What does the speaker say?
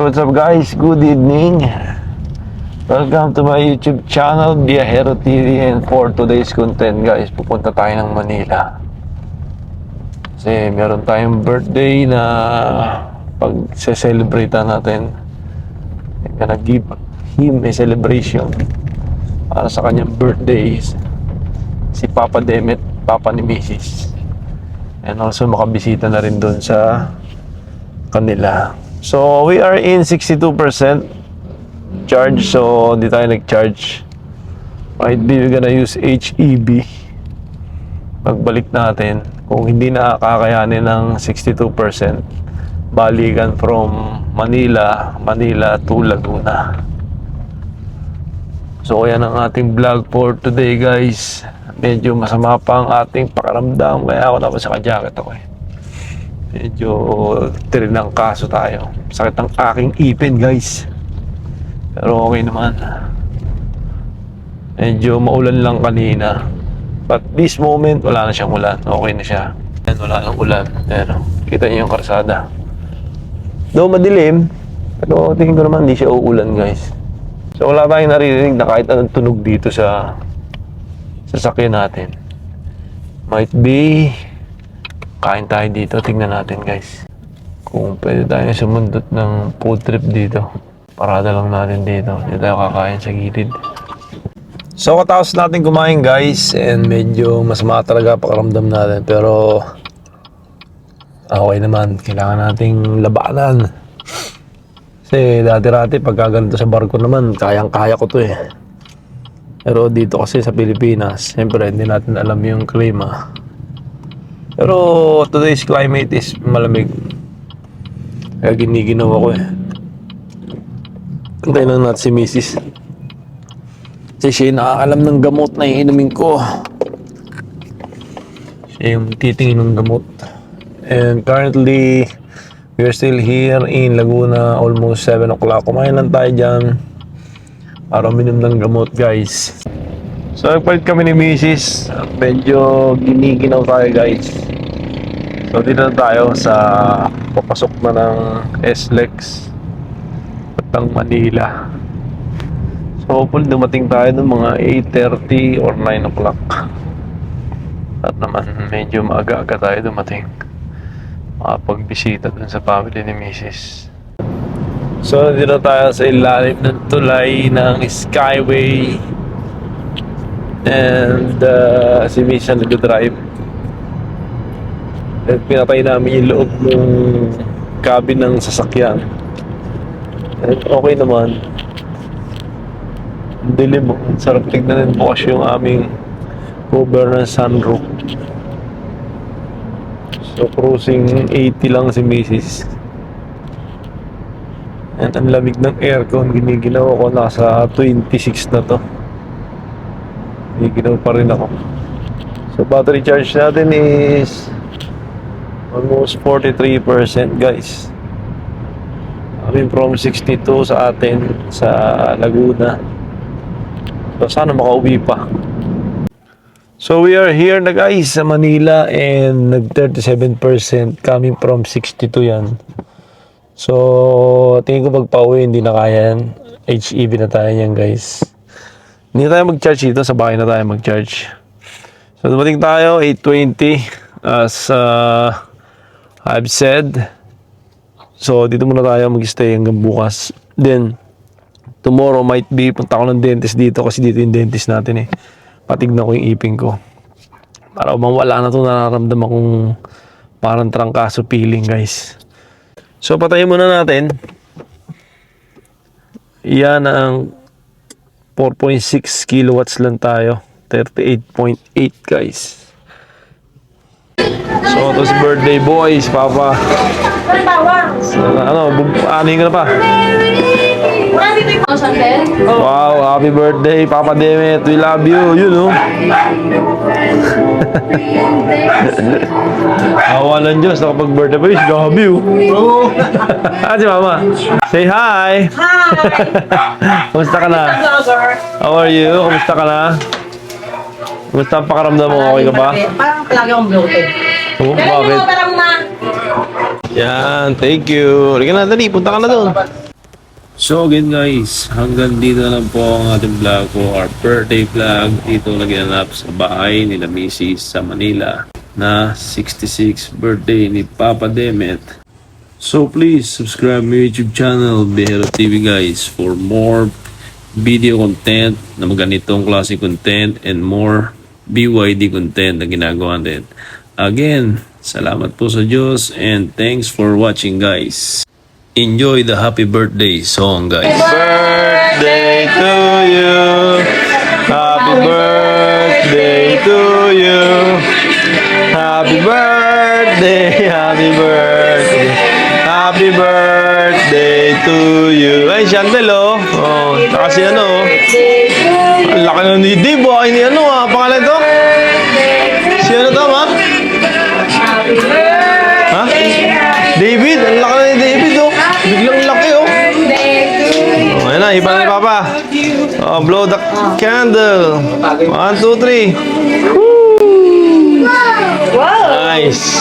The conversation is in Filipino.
what's up guys? Good evening. Welcome to my YouTube channel, Viajero TV, and for today's content guys, pupunta tayo ng Manila. Kasi meron tayong birthday na pag-celebrate natin. I'm gonna give him a celebration para sa kanyang birthday. Si Papa Demet, Papa ni Mrs. And also makabisita na rin doon sa kanila. So we are in 62% charge, so hindi tayo nag-charge. Might be we're gonna use HEB pagbalik natin kung hindi na kakayanin ng 62% balikan from Manila to Laguna. So yan ang ating vlog for today guys. Medyo masama pa ang ating pakaramdam kaya ako dapat sa ka-jacket ako eh. Medyo tirinang kaso tayo. Sakit ang aking ipin guys. Pero okay naman. Medyo maulan lang kanina. But this moment wala na siyang ulan. Okay na siya. Yan, wala nang ulan. Pero kita niyo yung karsada. Though madilim, pero tingin ko naman hindi siya uulan guys. So wala tayong naririnig na kahit anong tunog dito sa sasakyan natin. Might be kain tayo dito, tingnan natin guys kung pwede tayo sumundot ng food trip dito. Parada lang natin dito, hindi tayo kakain sa gilid. So katapos natin kumain guys, and medyo masama talaga pakaramdam natin, pero okay naman, kailangan nating labanan. Kasi dati-rati pagka ganito sa barko naman, kayang-kaya ko to eh. Pero dito kasi sa Pilipinas, siyempre hindi natin alam yung klima. Pero today's climate is malamig. Kaya giniginaw ako eh. Antayin lang natin si Mrs. Kasi siya yung nakakalam ng gamot na iinumin ko. Siya yung titingin ng gamot. And currently, we're still here in Laguna, almost 7 o'clock. Kumain lang tayo dyan para uminom ng gamot guys. So nagpalit kami ni Mrs. at medyo giniginaw tayo guys. So dito na tayo sa papasok na ng SLEX ng Manila. So hopefully dumating tayo ng mga 8:30 or 9 o'clock. At naman medyo maaga-aga tayo dumating. Makapagbisita dun sa family ni Mrs. So dito tayo sa ilalim ng tulay ng Skyway. And si Mrs. nag-drive. At pinatay namin yung loob ng cabin ng sasakyan. And okay naman. Dilim mo. Sarap tignan din bukas yung aming cover ng sunroof. So cruising 80 lang si Mrs. And ang lamig ng aircon. Giniginaw ako. Nasa 26 na to. Giniginaw pa rin ako. So battery charge natin is almost 43% guys. I mean from 62 sa atin sa Laguna. So sana makauwi pa. So we are here na guys sa Manila and nag 37% coming from 62 yan. So tingin ko pagpa-uwi hindi na kaya yan. HEB na tayo yan guys. Hindi tayo mag-charge dito, sa bahay na tayo mag-charge. So dumating tayo 8:20 as I've said. So dito muna tayo mag-stay hanggang bukas. Then tomorrow might be punta ko ng dentist dito kasi dito yung dentist natin eh. Patignan ko yung ipin ko. Para mawala na ito, nararamdaman kong parang trangkaso feeling guys. So patayin muna natin. Yan ang 4.6 kilowatts lang tayo. 38.8 guys. So ito si birthday boys, Papa. Ano, aning ka na pa? Wow, happy birthday, Papa Demet. We love you, you know. Awa ng Diyos, nakapag-birthday pa yun. Love you. Ah, si Mama. Say hi. Hi. Kumusta ka na? How are you? Kumusta ka na? Kumusta ang pakaramdam mo? Okay ka ba? Parang lagi akong bloated. Oh, bakit? Yan, thank you. Halika na, dali. Punta ka na doon. So again guys, hanggang dito na lang po ang ating vlog ko, our birthday vlog. Dito naginanap sa bahay nila Mrs. sa Manila na 66th birthday ni Papa Demet. So please subscribe my YouTube channel, Behero TV guys, for more video content na ganitong klase content and more BYD content na ginagawa din. Again, salamat po sa Diyos and thanks for watching guys. Enjoy the happy birthday song, guys. Birthday to you. Happy birthday to you. Happy birthday, happy birthday. Happy birthday to you. Ay, Chantel, oh. Oh, kasi ano, oh. Ang laki na ni Dave, oh. Ay, ni ano, ah. Pangalan to? Si ano to, ma? Ha? David? Ang laki na ni David, oh. Biglang laki, oh. Oh, ayan na, iba na ni Papa. Oh, blow the candle. 1, 2, 3. Woo! Nice.